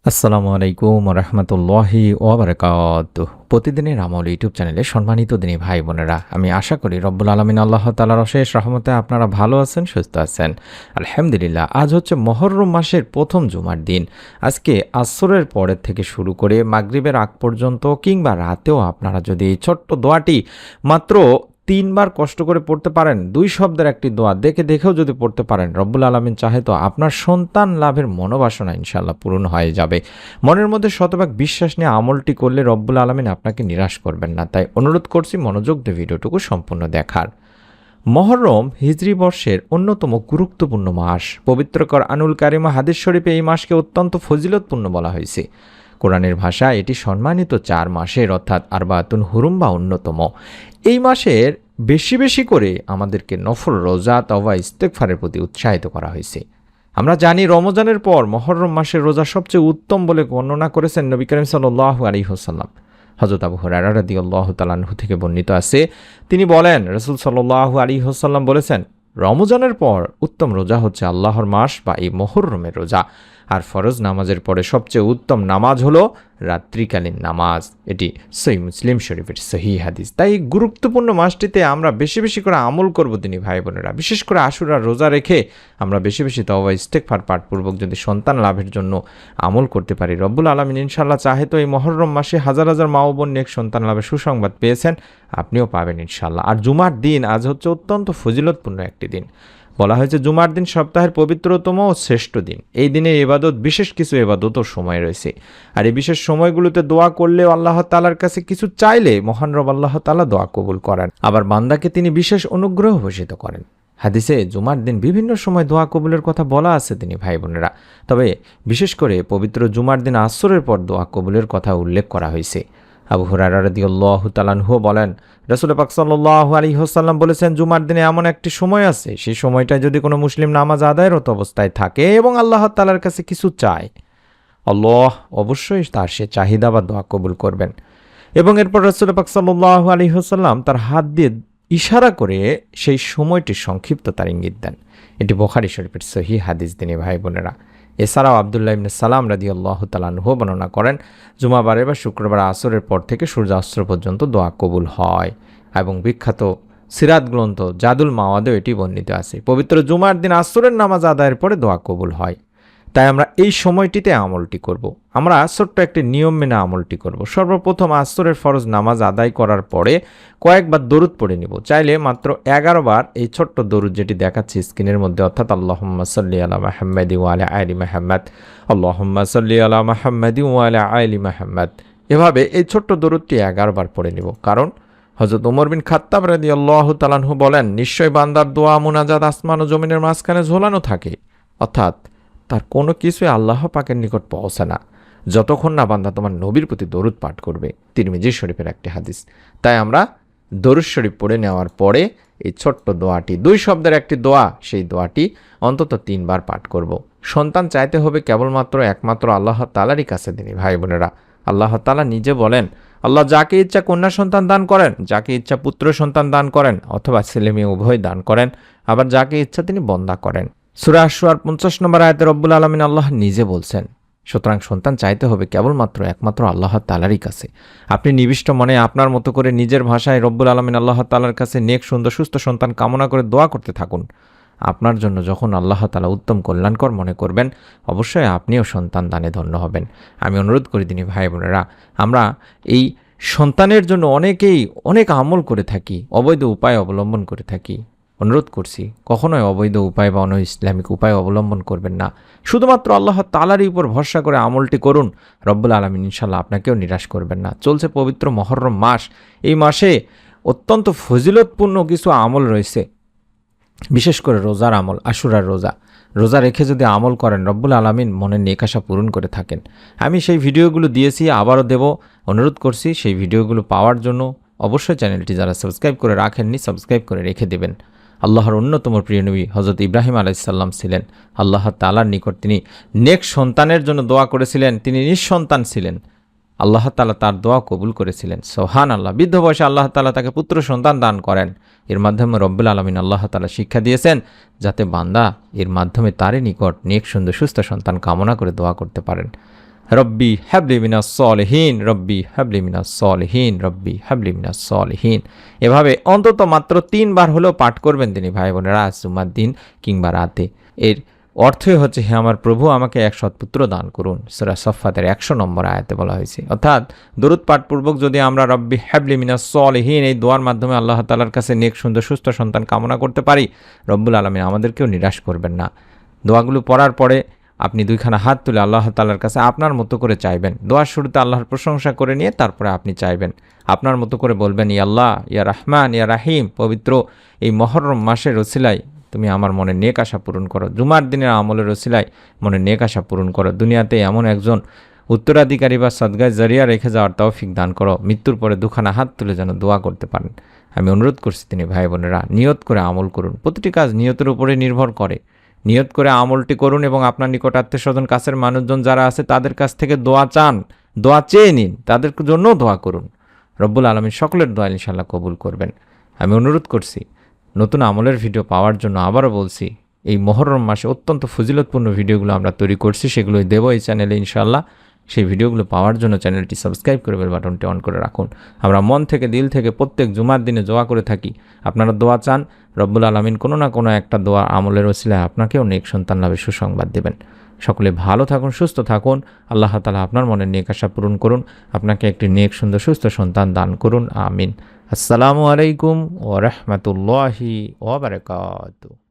আসসালামু আলাইকুম রহমতুল্লাহি ওবরাকাতুহ। প্রতিদিনের আমল ইউটিউব চ্যানেলে সম্মানিত দিনী ভাই বোনেরা, আমি আশা করি রব্বুল আলমিন আল্লাহ তাআলার অশেষ রহমতে আপনারা ভালো আছেন, সুস্থ আছেন। আলহামদুলিল্লাহ। আজ হচ্ছে মুহররম মাসের প্রথম জুমার দিন। আজকে আসরের পরের থেকে শুরু করে মাগরিবের আগ পর্যন্ত কিংবা রাতেও আপনারা যদি এই ছোট্ট দোয়াটি মাত্র 3 বার কষ্ট করে পড়তে পারেন, 2 শব্দের একটি দোয়া দেখেও যদি পড়তে পারেন, রব্বুল আলামিন চাহে তো আপনার সন্তান লাভের মনোবাসনা ইনশাআল্লাহ পূরণ হয়ে যাবে। মনের মধ্যে শতভাগ বিশ্বাস নিয়ে আমলটি করলে রব্বুল আলামিন আপনাকে নিরাশ করবেন না। তাই অনুরোধ করছি মনোযোগ দিয়ে ভিডিওটুকু সম্পূর্ণ দেখার। মুহররম হিজরি বর্ষের অন্যতম গুরুত্বপূর্ণ মাস। পবিত্র কোরআনুল কারিম হাদিস শরীফে এই মাসকে অত্যন্ত ফজিলতপূর্ণ বলা হয়েছে। কোরআনের ভাষায় এটি সম্মানিত 4 মাসের অর্থাৎ আরবাতুন হুরুম বা অন্যতম। এই মাসের বেশি করে আমাদেরকে নফল রোজা তওবা ইস্তেগফারের প্রতি উৎসাহিত করা হয়েছে। আমরা জানি রমজানের পর মুহররম মাসের রোজা সবচেয়ে উত্তম বলে বর্ণনা করেছেন নবী করিম সাল্লাল্লাহু আলাইহি ওয়াসাল্লাম। হযরত আবু হুরায়রা রাদিয়াল্লাহু তাআলা আনহু থেকে বর্ণিত আছে, তিনি বলেন, রাসূল সাল্লাল্লাহু আলাইহি ওয়াসাল্লাম বলেছেন, রমজানের পর উত্তম রোজা হচ্ছে আল্লাহর মাস বা এই মুহররমের রোজা। আর ফরজ নামাজের পরে সবচেয়ে উত্তম নামাজ হলো রাত্রিকালীন নামাজ। এটি সহিহ মুসলিম শরীফের সহিহ হাদিস। তাই এই গুরুত্বপূর্ণ মাসটিতে আমরা বেশি করে আমল করব দিনী ভাই বোনেরা। বিশেষ করে আশুরার রোজা রেখে আমরা বেশি তওবা ইস্তেগফার পাঠপূর্বক যদি সন্তান লাভের জন্য আমল করতে পারি, রব্বুল আলামিন ইনশাআল্লাহ চাহে তো এই মুহররম মাসে হাজার মা ও বোন নেক সন্তান লাভের সুসংবাদ পেয়েছেন, আপনিও পাবেন ইনশাআল্লাহ। আর জুমার দিন আজ হচ্ছে অত্যন্ত ফজিলতপূর্ণ একটি দিন। বলা হয়েছে জুমার দিন সপ্তাহের পবিত্রতম ও শ্রেষ্ঠ দিন। এই দিনে ইবাদত, বিশেষ কিছু ইবাদতও সময় রয়েছে। আর এই বিশেষ সময়গুলোতে দোয়া করলেও আল্লাহ তাআলার কাছে কিছু চাইলে মহান রব আল্লাহ তাআলা দোয়া কবুল করেন। আবার বান্দাকে তিনি বিশেষ অনুগ্রহ ভূষিত করেন। হাদিসে জুমার দিন বিভিন্ন সময় দোয়া কবুলের কথা বলা আছে তিনি ভাই বোনেরা। তবে বিশেষ করে পবিত্র জুমার দিন আসরের পর দোয়া কবুলের কথা উল্লেখ করা হয়েছে। আবু হুরায়রা রাদিয়াল্লাহু তাআলা আনহু বলেন, রাসূল পাক সাল্লাল্লাহু আলাইহি ওয়াসাল্লাম বলেছেন, জুমার দিনে এমন একটি সময় আছে, সেই সময়টায় যদি কোনো মুসলিম নামাজ আদায়রত অবস্থায় থাকে এবং আল্লাহ তাআলার কাছে কিছু চায়, আল্লাহ অবশ্যই তার সে চাহিদা বা দোয়া কবুল করবেন। এবং এরপর রাসূল পাক সাল্লাল্লাহু আলাইহি ওয়াসাল্লাম তার হাত দিয়ে ইশারা করে সেই সময়টির সংক্ষিপ্ততার ইঙ্গিত দেন। এটি বুখারী শরীফের সহিহ হাদিস দিনী ভাই বোনেরা। এছাড়াও আব্দুল্লাহ ইবনে সালাম রাদিয়াল্লাহু তাআলা আনহু বর্ণনা করেন, জুমাবারে বা শুক্রবার আসরের পর থেকে সূর্যাস্ত পর্যন্ত দোয়া কবুল হয়। এবং বিখ্যাত সিরাত গ্রন্থ জাদুল মাওয়াদেও এটি বর্ণিত আছে, পবিত্র জুমার দিন আসরের নামাজ আদায়ের পরে দোয়া কবুল হয়। তাই আমরা এই সময়টিতে আমলটি করব। আমরা ছোট্ট একটি নিয়ম মেনে আমলটি করব। সর্বপ্রথম আসরের ফরজ নামাজ আদায় করার পরে কয়েকবার দরুদ পড়ে নিব। চাইলে মাত্র 11 বার এই ছোট্ট দরুদ যেটি দেখাচ্ছি স্ক্রিনের মধ্যে, অর্থাৎ আল্লাহুম্মা সাল্লি আলা মুহাম্মাদি ওয়া আলা আলি মুহাম্মাদ, আল্লাহুম্মা সাল্লি আলা মুহাম্মাদি ওয়া আলা আলি মুহাম্মাদ, এভাবে এই ছোট্ট দরুদটি 11 বার পড়ে নিব। কারণ হযরত ওমর বিন খাত্তাব রাদিয়াল্লাহু তাআলা আনহু বলেন, নিশ্চয় বান্দার দোয়া মুনাজাত আসমান ও জমিনের মাঝখানে ঝোলানো থাকে, অর্থাৎ তার কোনো কিছুই আল্লাহ পাকের নিকট পৌঁছে না যতক্ষণ না বান্দা তোমার নবীর প্রতি দরুদ পাঠ করবে। তিরমিজি শরীফের একটি হাদিস। তাই আমরা দরুদ শরীফ পড়ে নেওয়ার পরে এই ছোট্ট দোয়াটি, 2 শব্দের একটি দোয়া, সেই দোয়াটি অন্তত 3 বার পাঠ করব। সন্তান চাইতে হবে কেবলমাত্র একমাত্র আল্লাহ তাআলারই কাছে দিনী ভাই বোনেরা। আল্লাহ তাআলা নিজে বলেন, আল্লাহ যাকে ইচ্ছা কন্যা সন্তান দান করেন, যাকে ইচ্ছা পুত্র সন্তান দান করেন, অথবা ছেলে মেয়ে উভয় দান করেন, আবার যাকে ইচ্ছা তিনি বন্দা করেন। সূরা আশ-শুআরা 50 নম্বর আয়াতে রব্বুল আলামিন আল্লাহ নিজে বলছেন। সুতরাং সন্তান চাইতে হবে কেবলমাত্র একমাত্র আল্লাহ তাআলারই কাছে। আপনি নিবিষ্ট মনে আপনার মতো করে নিজের ভাষায় রব্বুল আলামিন আল্লাহ তাআলার কাছে নেক সুন্দর সুস্থ সন্তান কামনা করে দোয়া করতে থাকুন। আপনার জন্য যখন আল্লাহ তাআলা উত্তম কল্যাণকর মনে করবেন, অবশ্যই আপনিও সন্তান দানে ধন্য হবেন। আমি অনুরোধ করি দিনী ভাই বোনেরা, আমরা এই সন্তানের জন্য অনেকেই অনেক আমল করে থাকি, অবৈধ উপায় অবলম্বন করে থাকি। অনুরোধ করছি কখনোই অবৈধ উপায় বা ইসলামিক উপায় অবলম্বন করবেন না। শুধুমাত্র আল্লাহ তাআলারই উপর ভরসা করে আমলটি করুন, রব্বুল আলামিন ইনশাআল্লাহ আপনাকেও নিরাশ করবেন না। চলছে পবিত্র মুহররম মাস। এই মাসে অত্যন্ত ফজিলতপূর্ণ কিছু আমল রয়েছে, বিশেষ করে রোজার আমল। আশুরার রোজা রেখে যদি আমল করেন, রব্বুল আলামিন মনের নেক আশা পূরণ করে থাকেন। আমি সেই ভিডিওগুলো দিয়েছি, আবারও দেব। অনুরোধ করছি সেই ভিডিওগুলো পাওয়ার জন্য অবশ্যই চ্যানেলটি যারা সাবস্ক্রাইব করে রাখেননি, সাবস্ক্রাইব করে রেখে দেবেন। আল্লাহর অন্যতম প্রিয় নবী হযরত ইব্রাহিম আলাইহিস সালাম ছিলেন। আল্লাহ তাআলার নিকট তিনি নেক সন্তানের জন্য দোয়া করেছিলেন। তিনি নিঃসন্তান ছিলেন, আল্লাহ তাআলা তার দোয়া কবুল করেছিলেন। সুবহানাল্লাহ। বৃদ্ধ বয়সে আল্লাহ তাআলা তাকে পুত্র সন্তান দান করেন। এর মাধ্যমে রব্বুল আলামিন আল্লাহ তাআলা শিক্ষা দিয়েছেন যাতে বান্দা এর মাধ্যমে তারই নিকট নেক সুন্দর সুস্থ সন্তান কামনা করে দোয়া করতে পারেন। রব্বি হাবলি মিনাস সলিহিন, রব্বি হাবলি মিনাস সলিহিন, রব্বি হাবলি মিনাস সলিহিন। এভাবে অন্তত মাত্র 3 বার হলেও পাঠ করবেন তিনি ভাই বোনেরা, আজ জুমার দিন কিংবা রাতে। এর অর্থই হচ্ছে, হে আমার প্রভু আমাকে এক সৎপুত্র দান করুন। সূরা সফফাতের 100 নম্বর আয়াতে বলা হয়েছে। অর্থাৎ দরুদ পাঠপূর্বক যদি আমরা রব্বি হাবলি মিনাস সলিহিন এই দোয়ার মাধ্যমে আল্লাহ তাআলার কাছে নেক সুন্দর সুস্থ সন্তান কামনা করতে পারি, রব্বুল আলামিন আমাদেরকেও নিরাশ করবেন না। দোয়াগুলো পড়ার পরে আপনি দুইখানা হাত তুলে আল্লাহ তাআলার কাছে আপনার মতো করে চাইবেন। দোয়ার শুরুতে আল্লাহর প্রশংসা করে নিয়ে তারপরে আপনি চাইবেন, আপনার মতো করে বলবেন, ইয়া আল্লাহ, ইয়া রহমান, ইয়া রাহিম, পবিত্র এই মুহররম মাসের ওসিলায় তুমি আমার মনে নেক আশা পূরণ করো, জুমার দিনের আমলের ওসিলায় মনে নেক আশা পূরণ করো, দুনিয়াতে এমন একজন উত্তরাধিকারী বা সদগায় জারিয়া রেখে যাওয়ার তৌফিক দান করো, মৃত্যুর পরে দুখানা হাত তুলে যেন দোয়া করতে পারেন। আমি অনুরোধ করছি তিনি ভাই বোনেরা নিয়ত করে আমল করুন। প্রতিটি কাজ নিয়তের উপরে নির্ভর করে। নিয়ত করে আমলটি করুন এবং আপনার নিকট আত্মীয়স্বজন কাছের মানুষজন যারা আছে তাদের কাছ থেকে দোয়া চান, দোয়া চেয়ে নিন, তাদের জন্য দোয়া করুন। রব্বুল আলামিন সকলের দোয়া ইনশাআল্লাহ কবুল করবেন। আমি অনুরোধ করছি নতুন আমলের ভিডিও পাওয়ার জন্য আবারও বলছি, এই মুহররম মাসে অত্যন্ত ফজিলতপূর্ণ ভিডিওগুলো আমরা তৈরি করছি, সেগুলোই দেবো এই চ্যানেলে ইনশাআল্লাহ। সেই ভিডিওগুলো পাওয়ার জন্য চ্যানেলটি সাবস্ক্রাইব করে বেল বাটনটি অন করে রাখুন। আমরা মন থেকে দিল থেকে প্রত্যেক জুমার দিনে দোয়া করে থাকি। আপনারা দোয়া চান, রব্বুল আলামিন কোনো না কোনো একটা দোয়া আমলের ওসিলায় আপনাকেও নেক সন্তান লাভের সুসংবাদ দেবেন। সকলে ভালো থাকুন, সুস্থ থাকুন। আল্লাহ তাআলা আপনার মনের নেক আশা পূরণ করুন, আপনাকে একটি নেক সুন্দর সুস্থ সন্তান দান করুন। আমিন। আসসালামু আলাইকুম ওয়া রাহমাতুল্লাহি ওয়া বারাকাতুহু।